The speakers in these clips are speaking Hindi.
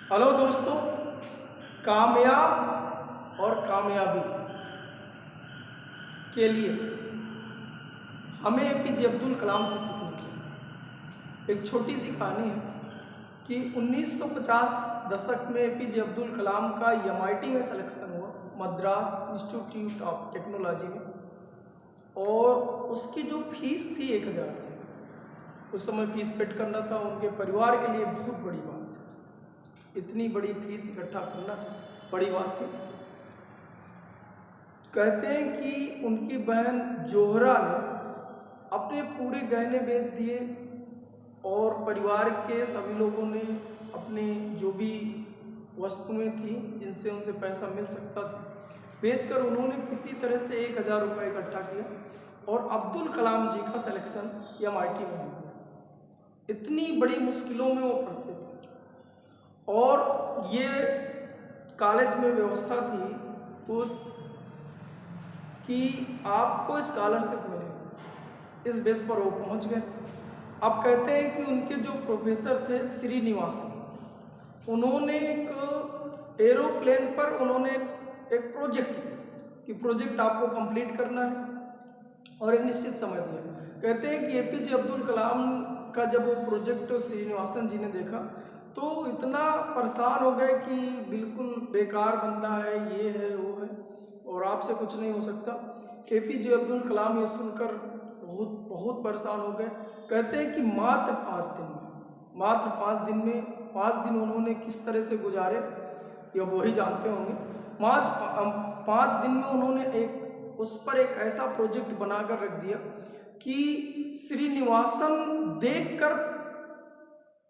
हेलो दोस्तों, कामयाब और कामयाबी के लिए हमें एपीजे अब्दुल कलाम से सीखना चाहिए। एक छोटी सी कहानी है कि 1950 दशक में एपीजे अब्दुल कलाम का एमआईटी में सिलेक्शन हुआ, मद्रास इंस्टीट्यूट ऑफ टेक्नोलॉजी में, और उसकी जो फीस थी 1000 थी। उस समय फीस पेड करना था उनके परिवार के लिए बहुत बड़ी बात थी। इतनी बड़ी फीस इकट्ठा करना बड़ी बात थी। कहते हैं कि उनकी बहन जोहरा ने अपने पूरे गहने बेच दिए और परिवार के सभी लोगों ने अपने जो भी वस्तुएं थी जिनसे उनसे पैसा मिल सकता था बेचकर उन्होंने किसी तरह से 1000 रुपये इकट्ठा किया और अब्दुल कलाम जी का सिलेक्शन एमआईटी में हो गया। इतनी बड़ी मुश्किलों में वो पढ़ते थे और ये कॉलेज में व्यवस्था थी तो कि आपको स्कॉलरशिप मिलेगी। इस बेस पर वो पहुंच गए। अब कहते हैं कि उनके जो प्रोफेसर थे श्रीनिवासन, उन्होंने एक एरोप्लेन पर उन्होंने एक प्रोजेक्ट दिया कि प्रोजेक्ट आपको कंप्लीट करना है और एक निश्चित समय दिया। कहते हैं कि एपीजे अब्दुल कलाम का जब वो प्रोजेक्ट श्रीनिवासन जी ने देखा तो इतना परेशान हो गए कि बिल्कुल बेकार बंदा है, ये है वो है और आपसे कुछ नहीं हो सकता। एपीजे अब्दुल कलाम ये सुनकर बहुत बहुत परेशान हो गए। कहते हैं कि मात्र 5 दिन में 5 दिन उन्होंने किस तरह से गुजारे या वो ही जानते होंगे। 5 दिन में उन्होंने उस पर एक ऐसा प्रोजेक्ट बनाकर रख दिया कि श्रीनिवासन देखकर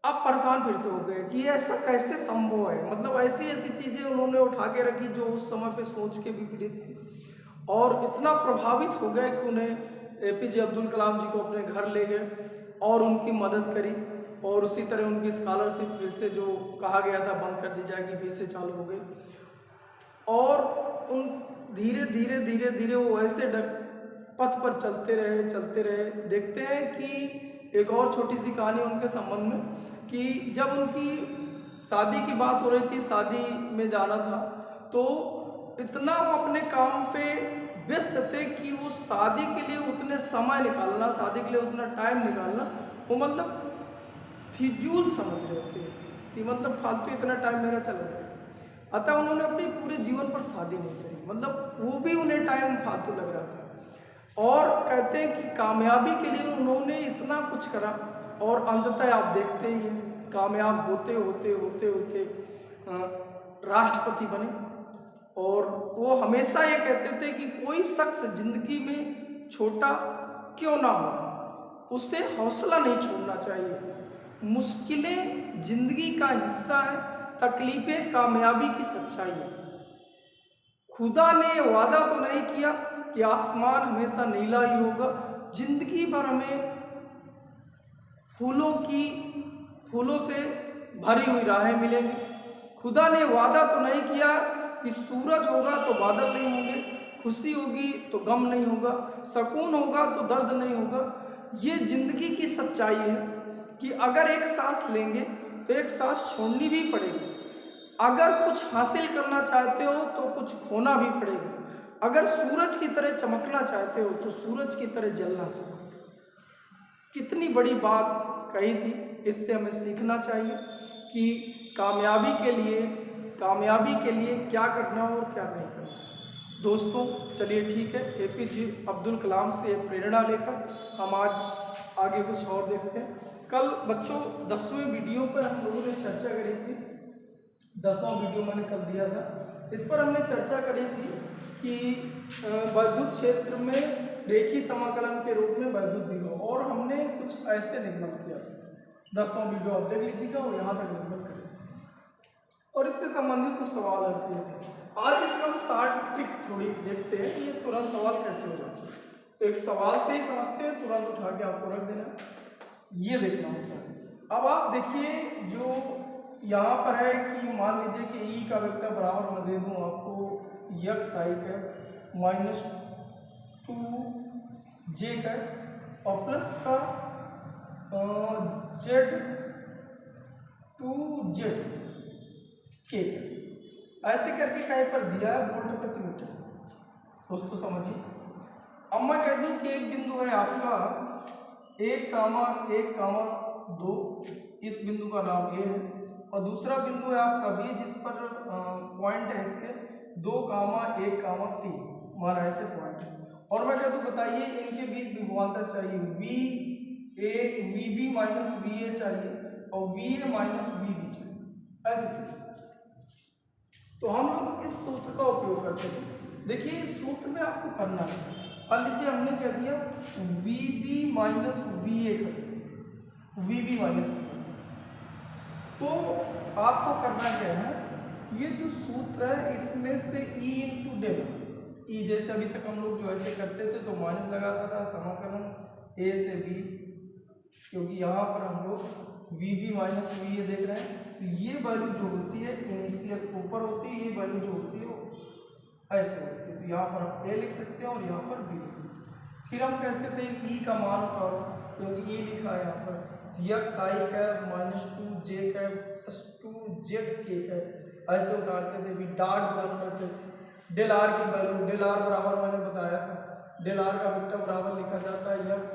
अब परेशान फिर से हो गए कि ऐसा कैसे संभव है। मतलब ऐसी ऐसी चीज़ें उन्होंने उठा के रखी जो उस समय पे सोच के विपरीत थी और इतना प्रभावित हो गए कि उन्हें एपीजे अब्दुल कलाम जी को अपने घर ले गए और उनकी मदद करी और उसी तरह उनकी स्कॉलरशिप फिर से जो कहा गया था बंद कर दी जाएगी फिर से चालू हो गई और उन धीरे धीरे धीरे धीरे वो ऐसे पथ पर चलते रहे। देखते हैं कि एक और छोटी सी कहानी उनके संबंध में कि जब उनकी शादी की बात हो रही थी, शादी में जाना था, तो इतना वो अपने काम पे व्यस्त थे कि वो शादी के लिए उतने समय निकालना, शादी के लिए उतना टाइम निकालना वो मतलब फिजूल समझ रहे थे कि मतलब फालतू इतना टाइम मेरा चला जाएगा। अतः उन्होंने अपने पूरे जीवन पर शादी नहीं करी, मतलब वो भी उन्हें टाइम फालतू लग रहा था। और कहते हैं कि कामयाबी के लिए उन्होंने इतना कुछ करा और अंततः आप देखते ही हैं कामयाब होते होते होते होते राष्ट्रपति बने। और वो हमेशा ये कहते थे कि कोई शख्स जिंदगी में छोटा क्यों ना हो उसे हौसला नहीं छोड़ना चाहिए। मुश्किलें जिंदगी का हिस्सा है, तकलीफें कामयाबी की सच्चाई है। खुदा ने वादा तो नहीं किया कि आसमान हमेशा नीला ही होगा, जिंदगी भर हमें फूलों से भरी हुई राहें मिलेंगी। खुदा ने वादा तो नहीं किया कि सूरज होगा तो बादल नहीं होंगे, खुशी होगी तो गम नहीं होगा, सुकून होगा तो दर्द नहीं होगा। ये जिंदगी की सच्चाई है कि अगर एक सांस लेंगे तो एक सांस छोड़नी भी पड़ेगी। अगर कुछ हासिल करना चाहते हो तो कुछ खोना भी पड़ेगा। अगर सूरज की तरह चमकना चाहते हो तो सूरज की तरह जलना सीखो। कितनी बड़ी बात कही थी। इससे हमें सीखना चाहिए कि कामयाबी के लिए क्या करना और क्या नहीं करना। दोस्तों चलिए ठीक है, एपीजे अब्दुल कलाम से प्रेरणा लेकर हम आज आगे कुछ और देखते हैं। कल बच्चों 10वें वीडियो पर हम लोगों ने चर्चा करी थी। 10वां वीडियो मैंने कल दिया था। इस पर हमने चर्चा करी थी कि वैद्युत क्षेत्र में रेखी समाकलन के रूप में वैद्युत विभव और हमने कुछ ऐसे निर्माण किया। 10वां वीडियो आप देख लीजिएगा और यहाँ तक निर्माण करें और इससे संबंधित कुछ सवाल हल किए थे। आज इसका हम शॉर्ट ट्रिक थोड़ी देखते हैं कि ये तुरंत सवाल कैसे हो जाता है। तो एक सवाल से ही समझते हैं, तुरंत उठा के आपको रख देना, ये देखना होता है। अब आप देखिए जो यहाँ पर है कि मान लीजिए कि ई का वेक्टर बराबर मैं दे दूँ आपको यक्स आई का -2j का और प्लस का Z2Z के ऐसे करके कहीं पर दिया है वोल्ट प्रति मीटर। दोस्तों समझिए, अब मैं कह दूं कि एक बिंदु है आपका 1,1,2, इस बिंदु का नाम ए है, और दूसरा बिंदु है आपका बी जिस पर पॉइंट है इसके 2,1,3, हमारा ऐसे पॉइंट है। और मैं कह दूं बताइए इनके बीच विभवांतर चाहिए V B minus V A चाहिए और V A minus V B चाहिए, ऐसे चाहिए। तो हम लोग इस सूत्र का उपयोग करते हैं। देखिए इस सूत्र में आपको करना है, मान लीजिए हमने क्या किया V B minus V A कर V B minus V A, तो आपको करना क्या है, ये जो सूत्र है इसमें से ई इंटू डेल, ई जैसे अभी तक हम लोग जो ऐसे करते थे तो माइनस लगाता था समाकलन ए से बी, क्योंकि यहाँ पर हम लोग V B minus V A देख रहे हैं, तो ये वैल्यू जो होती है इनिशियल ऊपर होती है, ये वैल्यू जो होती है वो ऐसे होती है, तो यहाँ पर हम ए लिख सकते हैं और यहाँ पर बी लिख सकते हैं। फिर हम कहते थे ई का मान उतारो, क्योंकि ई लिखा है यहाँ पर यक्स आई कैप माइनस 2 जे कैप प्लस 2 जेड के कैप, ऐसे उतारते थे। फिर डॉट बन करते थे, डेल आर की वैल्यू, डेल आर बराबर मैंने बताया था, डेल आर का वेक्टर बराबर लिखा जाता है यक्स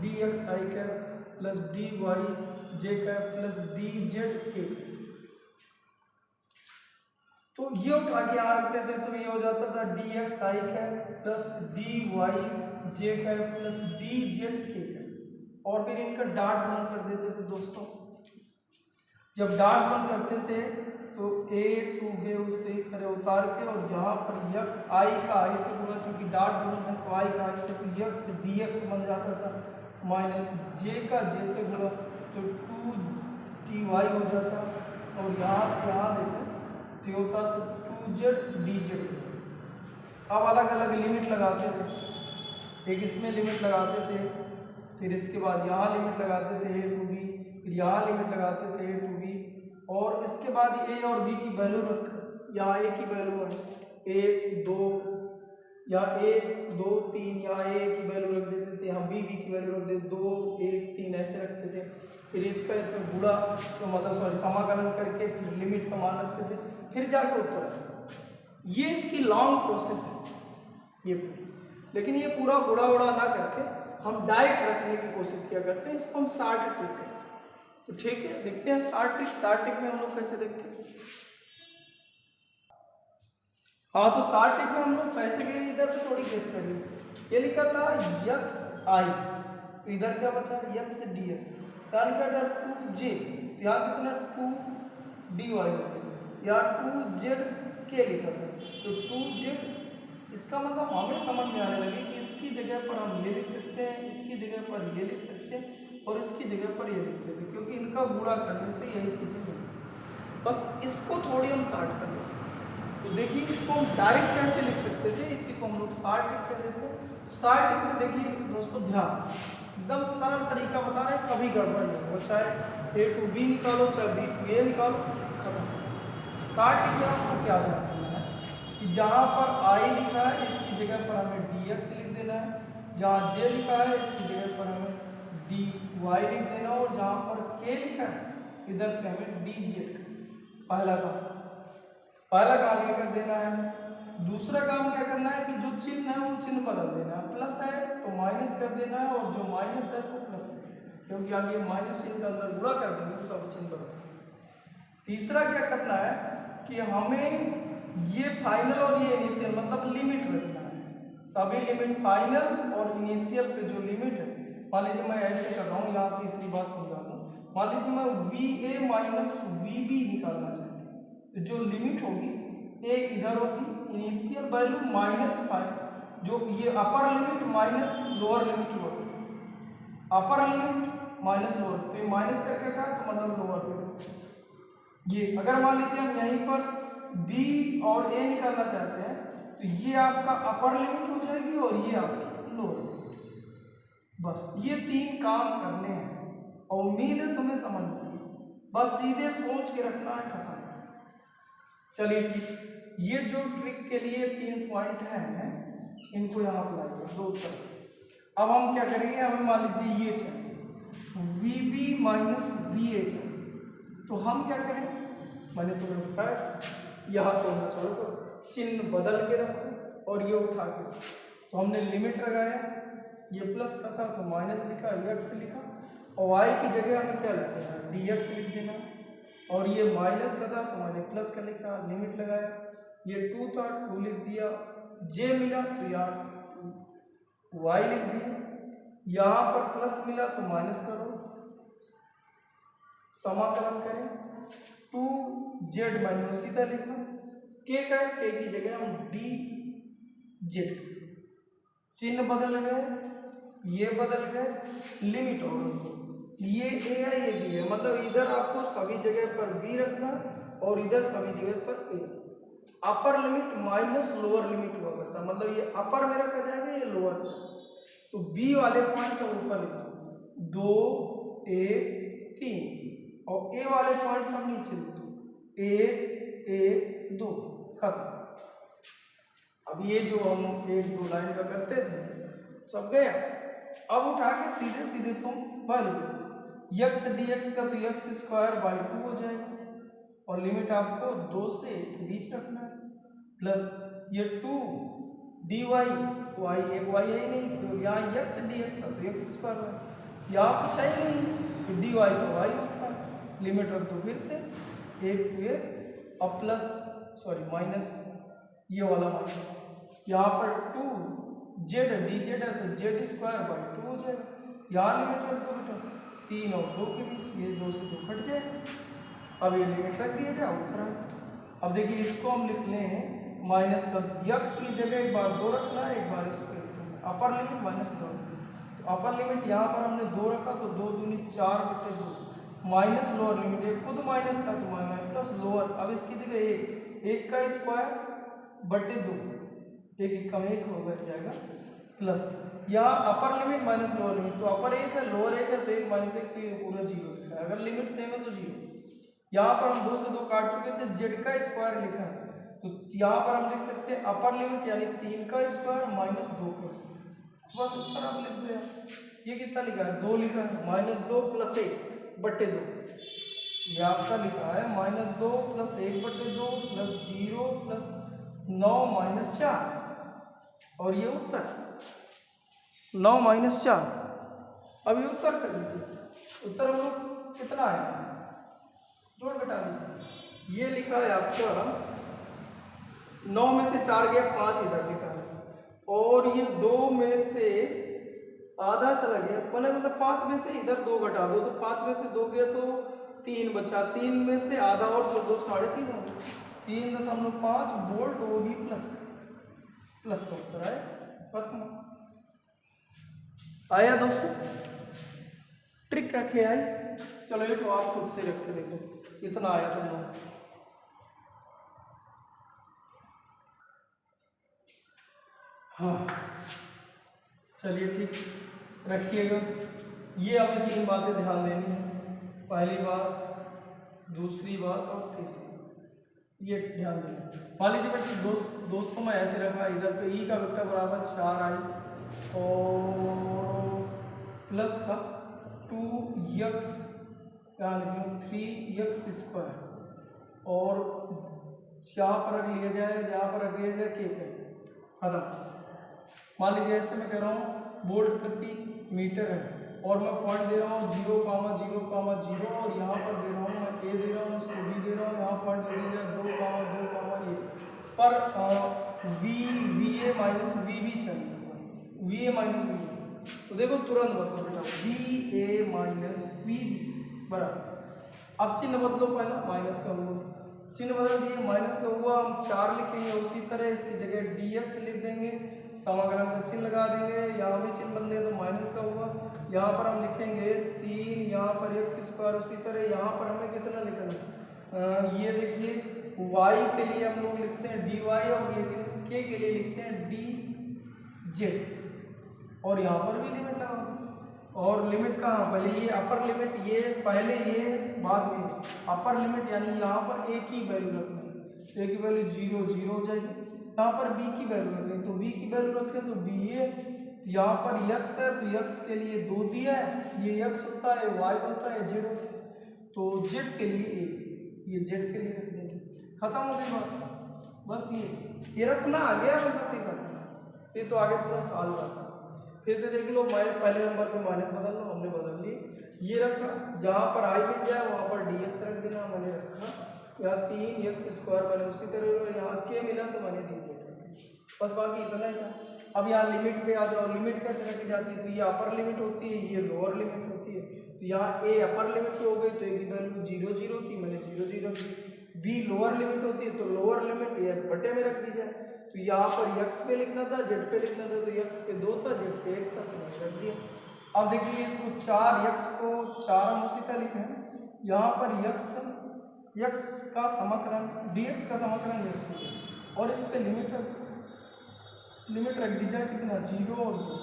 डी एक्स आई कैप प्लस डी वाई जे कैप प्लस डी जेड के। तो ये उठा के यहाँ रखते थे तो ये हो जाता था डी एक्स आई कैप प्लस डी वाई जे कैप प्लस डी जेड के कैप, और फिर इनका डॉट गुणन कर देते थे। दोस्तों जब डॉट गुणन करते थे तो ए टू बे उससे एक तरह उतार के, और यहाँ पर यक आई का आई से गुणा, चूंकि डॉट गुणन है तो आई का आई से, तो यक से डी एक्स बन जाता था, माइनस जे का जे से गुणा तो 2 टी वाई हो जाता, और यहाँ से यहाँ देखें तो होता तो 2 जेड डी जेड। अब अलग अलग लिमिट लगाते थे, एक इसमें लिमिट लगाते थे, फिर इसके बाद यहाँ लिमिट लगाते थे ए टू बी, फिर यहाँ लिमिट लगाते थे ए टू बी, और इसके बाद ए और बी की वैल्यू रख, यहाँ ए की वैल्यू है 1 2, यहाँ 1 2 3, यहाँ ए की वैल्यू रख देते थे, यहाँ बी की वैल्यू रख देते 2 1 3 ऐसे रखते थे। फिर इसका इसमें गुणा तो मतलब सॉरी समाकलन करके फिर लिमिट का मान रखते थे, फिर जाके उत्तर है। ये इसकी लॉन्ग प्रोसेस है ये पूरी, लेकिन ये पूरा गुड़ा उड़ा ना करके हम डायरेक्ट रखने की कोशिश किया करते हैं, इसको हम शार्ट ट्रिक कहते हैं। तो ठीक है, देखते हैं शार्ट ट्रिक में हम लोग कैसे देखते हैं। हाँ तो शार्ट ट्रिक में हम लोग कैसे गए, इधर पे थोड़ी केस कर ली, ये लिखा था यक्स आई, तो इधर क्या बचा यक्स डी एक्स, यहाँ लिखा था 2 जे, तो यहाँ कितना 2 डी वाई हो गया, यहाँ 2 जेड के लिखा था, तो 2 जेड, इसका मतलब हमें समझ में आने लगे कि इसकी जगह पर हम ये लिख सकते हैं, इसकी जगह पर ये लिख सकते हैं, और इसकी जगह पर ये लिखते थे, क्योंकि इनका गुणा करने से यही चीज़ें मिली। बस इसको थोड़ी हम शार्ट कर लेते हैं। तो देखिए इसको हम डायरेक्ट कैसे लिख सकते थे, इसी को हम लोग शार्ट ट्रिक कर देते हैं। शार्ट ट्रिक में देखिए दोस्तों ध्यान, एकदम सरल तरीका बता रहे हैं, कभी गड़बड़ नहीं हो, चाहे ए टू बी निकालो चाहे बी टू ए निकालो, खत्म। शार्ट ट्रिक में आपको क्या ध्यान करना है कि जहाँ पर आई लिखा है इसकी जगह पर हमें डी एक्स लिख देना है, जहाँ जे लिखा है इसकी जगह पर हमें डी वाई लिख देना, और जहाँ पर के लिखा है इधर पे हमें डी जेड कर देना। पहला काम ये कर देना है। दूसरा काम क्या करना है कि जो चिन्ह है वो चिन्ह बदल देना है, प्लस है तो माइनस कर देना है, और जो माइनस है तो प्लस कर देना है, क्योंकि आगे माइनस चिन्ह के अंदर गुणा कर देंगे तो चिन्ह बदल। तीसरा क्या करना है कि हमें ये फाइनल और ये इनिशियल मतलब लिमिट रखना है, सभी लिमिट फाइनल और इनिशियल पे जो लिमिट है, मान लीजिए मैं ऐसे कर रहा हूँ, यहाँ तीसरी बात समझाता हूँ, मान लीजिए मैं V A minus V B निकालना चाहता हूँ, तो जो लिमिट होगी ए इधर होगी, इनिशियल वैल्यू -5, जो ये अपर लिमिट माइनस लोअर लिमिट होगी, अपर लिमिट माइनस लोअर, तो ये माइनस करके का तो मतलब लोअर लिमिट। ये अगर मान लीजिए हम यहीं पर बी और ए निकालना चाहते हैं तो ये आपका अपर लिमिट हो जाएगी और ये आपकी लोअर लिमिट। बस ये 3 काम करने हैं और उम्मीद है तुम्हें समझ में आई, बस सीधे सोच के रखना है, खत्म। चलिए ठीक, ये जो ट्रिक के लिए 3 पॉइंट हैं इनको यहाँ अप्लाई करो 2 तरफ। अब हम क्या करेंगे, हमें मान लीजिए ये चाहिए V B minus V A चाहिए, तो हम क्या करें मैंने तुम्हें बताया। यहाँ तोड़ना चालू करो, चिन्ह बदल के रखो और ये उठा के रखो। तो हमने लिमिट लगाया, ये प्लस का था तो माइनस लिखा, एक्स लिखा, और वाई की जगह हमें क्या लिख देना, डी एक्स लिख देना, और ये माइनस का था तो मैंने प्लस का लिखा, लिमिट लगाया, ये 2 था 2 लिख दिया, जे मिला तो यहाँ वाई लिख दिया, यहाँ पर प्लस मिला तो माइनस करो, समाकलन करें, 2z मैंने सीधा लिखा, के का के की जगह हम डी जेड, चिन्ह बदल गए, ये बदल गए, लिमिट और ये ए है ये बी है, मतलब इधर आपको सभी जगह पर बी रखना और इधर सभी जगह पर ए। Upper limit minus lower limit हुआ करता, मतलब ये अपर में रखा जाएगा, ये लोअर में। तो बी वाले पॉइंट सब ऊपर लिख दो, 2 1 3, और ए वाले पॉइंट सब नीचे लिख दो, 1 1 2, खत्म। अब ये जो हम 1 2 लाइन का करते थे सब गया। अब उठा के सीधे सीधे तुम वैल्यू एक्स डी एक्स का तो एक्स स्क्वायर बाई 2 हो जाएगा, और लिमिट आपको 2 से 1 के बीच रखना है, प्लस ये 2 डी वाई, वाई एक वाई है ही नहीं क्योंकि यहाँ एक्स डी एक्स था तो एक्स स्क्वायर है, यहाँ कुछ है ही नहीं तो डी वाई का वाई होता है, लिमिट रख दो फिर से 1 2 1, और प्लस सॉरी माइनस ये वाला माइनस, यहाँ पर 2 जेड डी जेड है तो जेड स्क्वायर बाई 2 हो जाएगा, यहाँ लिमिट रख दो बेटा 3 और 2 के बीच, ये 2 से 2 कट जाए। अब ये लिमिट रख दिया जाए उत्तर। अब देखिए इसको हम लिख लें माइनस का, यक्स की जगह एक बार 2 रखना है, एक बार इसको अपर लिमिट माइनस 2, तो अपर लिमिट यहाँ पर हमने 2 रखा तो 2 दूनी 4 बटे 2, माइनस लोअर लिमिट है खुद माइनस का तो माइनस प्लस लोअर, अब इसकी जगह 1 का स्क्वायर बटे 2, 1 कम 1 हो जाएगा, प्लस यहाँ अपर लिमिट माइनस लोअर लिमिट, तो अपर 1 है लोअर 1 है तो 1 माइनस 1 तो ये पूरा 0 लिखा है, अगर लिमिट सेम है तो 0। यहाँ पर हम 2 से 2 काट चुके थे, जेड का स्क्वायर लिखा है तो यहाँ पर हम लिख सकते हैं अपर लिमिट यानी 3 का स्क्वायर माइनस 2 का स्क्वायर, बस उत्तर आप लिख दो यार। ये कितना लिखा है 2 लिखा है, माइनस 2 प्लस 1 बटे 2, ये आपका लिखा है माइनस 2 प्लस 1 बटे 2 प्लस 0 प्लस 9 माइनस 4, और ये उत्तर 9 माइनस 4। अब ये उत्तर कर दीजिए, उत्तर हम लोग कितना है, जोड़ घटा लीजिए। ये लिखा है आपका 9 में से 4 गया 5 इधर लिखा है, और ये 2 में से आधा चला गया, मतलब 5 में से इधर 2 घटा दो तो 5 में से 2 गया तो 3 बचा, 3 में से आधा और जो 2 3.5 हो, 3.5 वोल्ट, वो भी प्लस का उत्तर है, खत्म। आया दोस्तों, ट्रिक रखे आए, चलो ये तो आप खुद से रख के देखो कितना आया तुम लोग। हाँ चलिए ठीक, रखिएगा। ये हमें 3 बातें ध्यान देनी है, पहली बात, दूसरी बात और तीसरी बात, ये ध्यान देना। मान लीजिए बच्चे दोस्तों में ऐसे रखा, इधर पे ई का वेक्टर बराबर 4i और प्लस का 2x, यहाँ लिख लो 3x स्क्वायर, और यहाँ पर रख लिया जाए, जहाँ पर रख लिया जाए के कहते हैं, खत्म। मान लीजिए ऐसे मैं कह रहा हूँ वोल्ट प्रति मीटर है, और मैं पॉइंट दे रहा हूँ 0,0,0, और यहाँ पर दे रहा हूँ मैं ए दे रहा हूँ, इसको बी दे रहा हूँ, यहाँ पॉइंट दे दिया 2,2,1 पर वी ए माइनस वी भी चाहिए, V A minus V B, तो देखो तुरंत बदलो बेटा, V A minus V B बराबर। अब चिन्ह बदलो, पहला माइनस का हुआ, चिन्ह बदल दिए, माइनस का हुआ, हम 4 लिखेंगे, उसी तरह इसकी जगह dx लिख देंगे, समाकलन का चिन्ह लगा देंगे, यहाँ भी चिन्ह बदले तो माइनस का हुआ, यहाँ पर हम लिखेंगे 3, यहाँ पर x स्क्वायर, उसी तरह यहाँ पर हमें कितना लिखना, ये देखिए y के लिए हम लोग लिखते हैं dy, और लेकिन k के लिए लिखते हैं dz, और यहाँ पर भी लिमिट लगा दो, और लिमिट कहाँ, पहले ये अपर लिमिट, ये पहले ये बाद में, अपर लिमिट यानी यहाँ पर a की वैल्यू रखना है, तो a की वैल्यू 0 0 हो जाएगी, यहाँ पर b की वैल्यू रखें तो b की वैल्यू रखें तो b है, तो यहाँ पर x है तो x के लिए 2 दिया है, ये x होता है, y होता है, z होता है, तो z के लिए 1 दिया, ये जेड के लिए रख देंगे, खत्म हो गई बात। बस ये रखना आ गया मतलब ये खत्म। ये तो आगे पूरा सॉल्व रखा। फिर से देख लो, मैं पहले नंबर पे माइनस बदल लो, हमने बदल ली। ये रखा, जहाँ पर आई मिल जाए वहाँ पर डी एक्स रख देना, मैंने रखा। यहाँ 3x² मैंने उसी तरह, यहाँ के मिला तो मैंने डी जेड रख दिया। बस बाकी इतना ही था। अब यहाँ लिमिट पे आ जाओ, लिमिट कैसे रखी जाती है, तो ये अपर लिमिट होती है, ये लोअर लिमिट होती है। तो यहाँ ए अपर लिमिट पे हो गई तो ए की वैल्यू 0 0 थी, मैंने 0 0 रख दी। बी लोअर लिमिट होती है तो लोअर लिमिट ये बटे में रख दी जाए। तो यहाँ पर x पे लिखना था, z पे लिखना था, तो x पे 2 था, z पे 1 था, तो मैंने रख दिया। अब देखिए इसको 4x को 4 हम उसी तरह लिखें। यहाँ पर x का समाकलन dx का समाकलन x हो गया, और इस पे लिमिट रख दी जाए कितना, 0 और 2,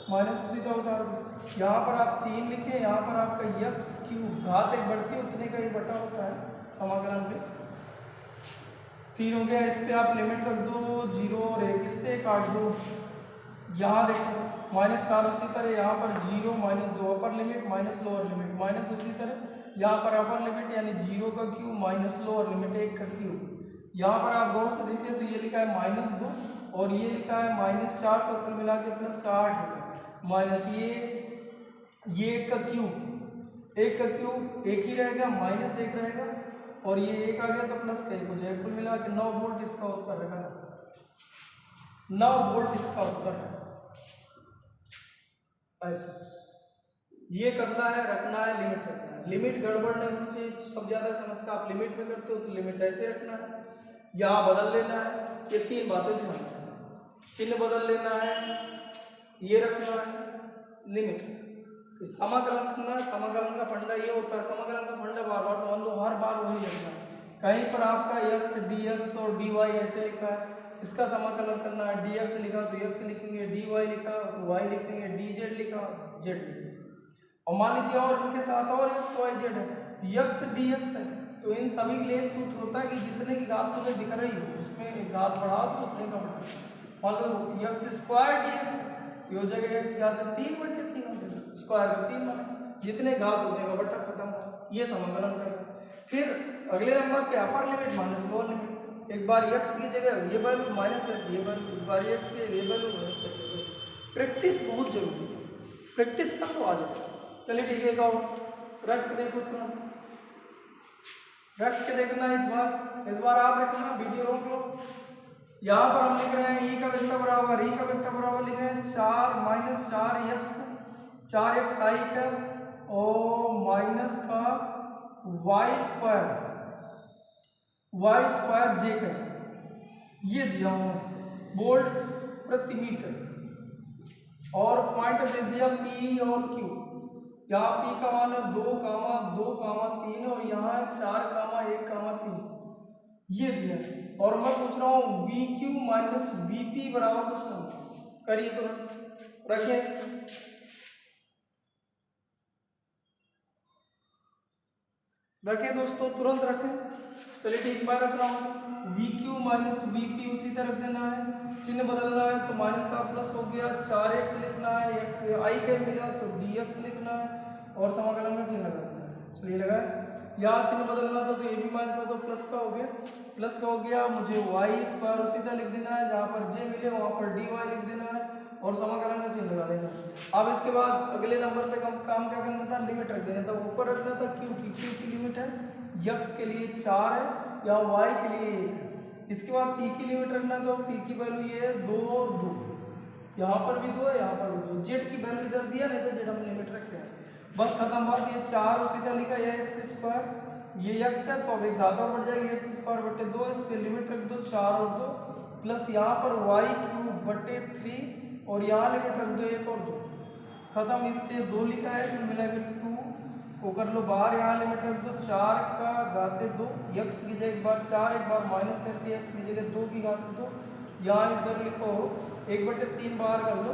माइनस उसी तरह उतार दो। यहाँ पर आप 3 लिखें, यहाँ पर आपका x³ घात एक बढ़ती है उतने का ही बटा होता है समाकलन पे। 3 हो गया, इस पे आप लिमिट रख दो 0 और 1, इससे काट दो। यहाँ देखो -4 उसी तरह, यहाँ पर 0 -2 अपर limit minus lower limit, minus उसी तरह यहाँ पर अपर लिमिट यानी 0 का क्यूब माइनस लोअर लिमिट 1 का क्यूब। यहाँ पर आप गौर से देखिए तो ये लिखा है -2 और ये लिखा है -4, तो कुल मिला के प्लस का 8 होगा, माइनस ये 1 का क्यूब, 1 का क्यूब 1 ही रहेगा, -1 रहेगा, और ये 1 आ गया तो प्लस का 1 हो जाएगा। कुल मिला के 9 वोल्ट इसका उत्तर है, 9 वोल्ट इसका उत्तर है। ऐसे ये करना है, रखना है, लिमिट रखना है, लिमिट गड़बड़ नहीं होनी चाहिए। सब ज्यादा समस्या आप लिमिट में करते हो तो लिमिट ऐसे रखना है, यहाँ बदल लेना है। ये 3 बातें ध्यान रखना, चिन्ह बदल लेना है, ये रखना है, लिमिट। समाकलन करना है, समाकलन का फंडा ये होता है, समाकलन का फंडा बार बार समझ लो, हर बार वही लिखना है। कहीं पर आपका x dx और dy ऐसे लिखा है, इसका समाकलन करना है, dx लिखा तो x लिखेंगे, dy लिखा तो y लिखेंगे, dz लिखा z लिखेंगे। और मान लीजिए और इनके साथ और x y z है, x dx है, तो इन सभी के लिए एक सूत्र होता है कि जितने की घात तुम्हें दिख रही हो उसमें एक घात बढ़ाओ तो उतने का बढ़ा। मान लो x² dx तो हो जाएगा x घात 3/3 स्क्वायर का 3 बना, जितने घात हो जाएगा बटा, खत्म। ये समाकलन करना। फिर अगले नंबर पे अपर लिमिट माइनस लोअर लिमिट, एक बार x की जगह ये वैल्यू माइनस करके ये वैल्यू, एक बार x की ये वैल्यू माइनस करके। प्रैक्टिस बहुत जरूरी है, प्रैक्टिस तक तो आ जाए। चलिए ठीक है, रख के देखो, तुरंत रख के देखना। इस बार आप देखना, वीडियो रोक लो। यहाँ पर हम लिख रहे हैं e का वेक्टर बराबर लिख रहे हैं 4 आई का और माइनस का y² j का, ये दिया हूँ वोल्ट प्रति मीटर, और पॉइंट दे दिया p और q। यहाँ p का मान है 2, 3 और यहाँ है 4, 1, 3, ये दिया है। और मैं पूछ रहा हूँ VQ माइनस VP बराबर क्वेश्चन करिए, तुरंत रखें दोस्तों, तुरंत रखें। चलिए ठीक, मैं रख रहा हूँ VQ माइनस VP उसी तरह रख देना है, चिन्ह बदलना है तो माइनस का प्लस हो गया, 4x लिखना है, एक आई के मिला तो dx लिखना है, और समाकलन का चिन्ह लगाना है। चलिए लगाए, यहाँ चिन्ह बदलना था तो ये भी माइनस था तो प्लस का हो गया, मुझे y² उसी तरह लिख देना है, जहाँ पर j मिले वहाँ पर dy लिख देना है, और समाकलन का चिन्ह लगा देना। अब इसके बाद अगले नंबर पे काम क्या करना था, लिमिट रख देना था। ऊपर रखना था q की लिमिट है, x के लिए 4 है, या y के लिए 1 है। इसके बाद p की लिमिट रखना था, p की वैल्यू ये है 2 और 2, यहाँ पर भी 2 है, यहाँ पर भी 2। z की वैल्यू इधर दिया नहीं था, z हम लिमिट रखते हैं, बस खत्म बात। ये 4 उसी तरह लिखा, ये x², ये x है तो अब एक घात और बढ़ जाएगी, x² 2, इस पे लिमिट रख दो 4 और 2, प्लस यहाँ पर y³ 3 और यहाँ लिमिट रख दो 1 और 2, खत्म। इससे 2 लिखा है, फिर मिलाकर 2 को कर लो बाहर, यहाँ लिमिट रख दो 4 का घाते 2, x की जगह एक बार 4, एक बार माइनस करके x की जगह 2 की घाते 2, यहाँ इधर लिखो 1/3 बाहर कर लो,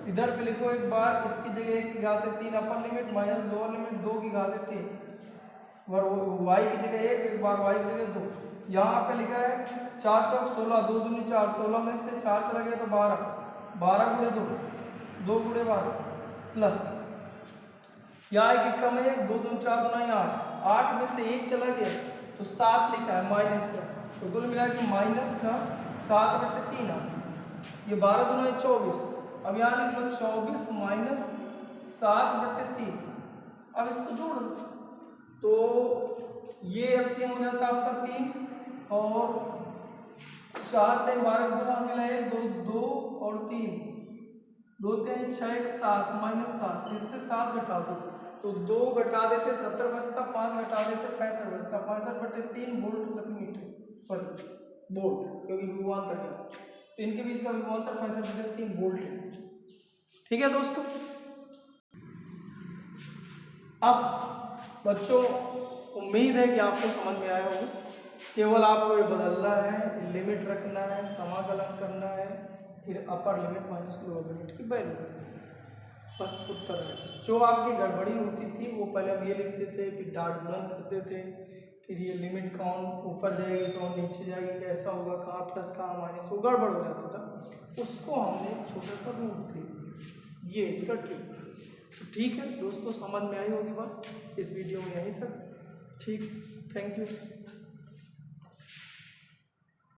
इधर पे लिखो एक बार, इसकी जगह 1 की घाते 3 अपर लिमिट माइनस लोअर लिमिट 2 की घाते 3, और y की जगह 1, एक बार y की जगह 2। यहाँ पे लिखा है 4 चौक 16, 2 दूनी 4, 16 में से 4 चला गया तो 12, 12 गुणे 2, 2 गुणे 12, प्लस यहाँ एक कम है, 2 दूनी 4 दूना 8, 8 में से 1 चला गया तो 7 लिखा है माइनस का, तो कुल मिला के माइनस का 7/3 आ गया। ये 12 दूना 24, अब यहाँ लिख लो 24 माइनस 7/3। अब इसको जोड़ लो तो ये एलसीएम हो जाता है आपका 3 और 4 3 12 2 हासिल है 1 2 2 और 3 2 3 6 1 7 माइनस 7, इससे 7 घटा दो तो 2 घटा देते 70 बचता, 5 घटा देते 65 बचता, 65/3 वोल्ट प्रति मीटर, सॉरी वोल्ट क्योंकि विभवांतर है, तो इनके बीच का विभवांतर 65/3 वोल्ट है। ठीक है दोस्तों, अब बच्चों उम्मीद है कि आपको समझ में आया होगा। केवल आपको ये बदलना है, लिमिट रखना है, समाकलन करना है, फिर अपर लिमिट माइनस लोअर लिमिट की वैल्यू रखनी है, बस उत्तर है। जो आपकी गड़बड़ी होती थी वो पहले हम ये लिखते थे, फिर डाट गुणन करते थे, फिर ये लिमिट कौन ऊपर जाएगी कौन नीचे जाएगी, कैसा होगा, कहाँ प्लस कहाँ माइनस, वो गड़बड़ हो जाता था, उसको हमने एक छोटा सा रूप दे दिया, ये इसका ट्रिक। तो ठीक है दोस्तों, समझ में आई होगी बात, इस वीडियो में यहीं तक। ठीक, थैंक यू।